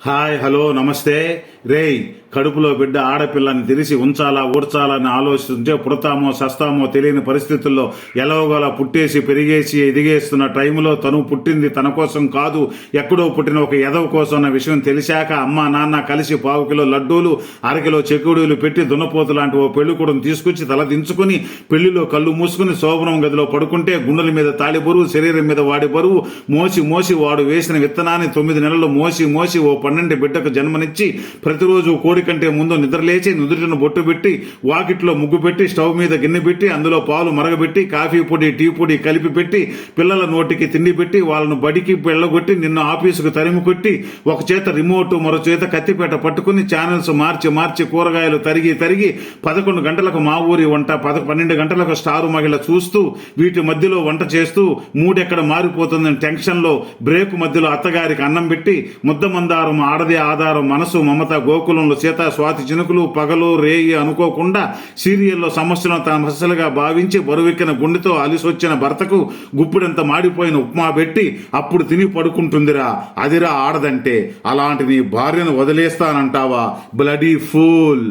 Hi hello నమస్తే. రేయ్, కడుపులో బిడ్డ ఆడపిల్లని తెలిసి ఉంచాలా ఊడ్చాలని ఆలోచిస్తుంటే పుడతామో సస్తామో తెలియని పరిస్థితుల్లో ఎలాగోలా పుట్టేసి పెరిగేసి ఎదిగేస్తున్న టైంలో తను పుట్టింది తన కోసం కాదు, ఎక్కడో పుట్టిన ఒక ఎదవ కోసం అన్న విషయం తెలిసాక అమ్మ నాన్న కలిసి 1/2 కిలో లడ్డూలు 1/2 కిలో చెక్కుడులు పెట్టి దున్నపోతు లాంటి ఓ పెళ్లికూడను తీసుకొచ్చి తల దించుకుని పెళ్లిలో కళ్ళు మూసుకుని శోభనం గదిలో పడుకుంటే గుండెల మీద తాళి బరువు, శరీరం మీద వాడి బరువు మోసి మోసి వాడు వేసిన విత్తనాన్ని 9 నెలలు మోసి మోసి ఓ 12 బిడ్డకు జన్మనిచ్చి ప్రతిరోజు కోడి కంటే ముందు నిద్రలేచి నుదుటిన బొట్టు పెట్టి వాకిట్లో ముగ్గు పెట్టి స్టవ్ మీద గిన్నె పెట్టి అందులో పాలు మరగబెట్టి కాఫీ పొడి టీ పొడి కలిపి పెట్టి పిల్లల నోటికి తిండి పెట్టి వాళ్ళను బడికి వెళ్ళగొట్టి నిన్న ఆఫీసుకు తరిమి కొట్టి ఒక చేత రిమోట్ మరో చేత కత్తిపేట పట్టుకుని ఛానల్స్ మార్చి కూరగాయలు తరిగి 11 గంటలకు మా ఊరి వంట 12 గంటలకు స్టారు మహిళ చూస్తూ వీటి మధ్యలో వంట చేస్తూ మూడెక్కడ మారిపోతుందని టెన్షన్ లో బ్రేక్ మధ్యలో అత్తగారికి అన్నం పెట్టి ముద్దమందారం ఆడదే ఆధారం మనసు మమత గోకులంలో సీత స్వాతి చినుకులు పగలు రేయి అనుకోకుండా సీరియల్లో సమస్యలను తన సమస్యలుగా భావించి బరువెక్కిన గుండెతో అలిసొచ్చిన భర్తకు గుప్పిడంత మాడిపోయిన ఉప్మా పెట్టి అప్పుడు తిని పడుకుంటుందిరా, అదిరా ఆడదంటే. అలాంటి నీ భార్యను వదిలేస్తానంటావా? Bloody fool.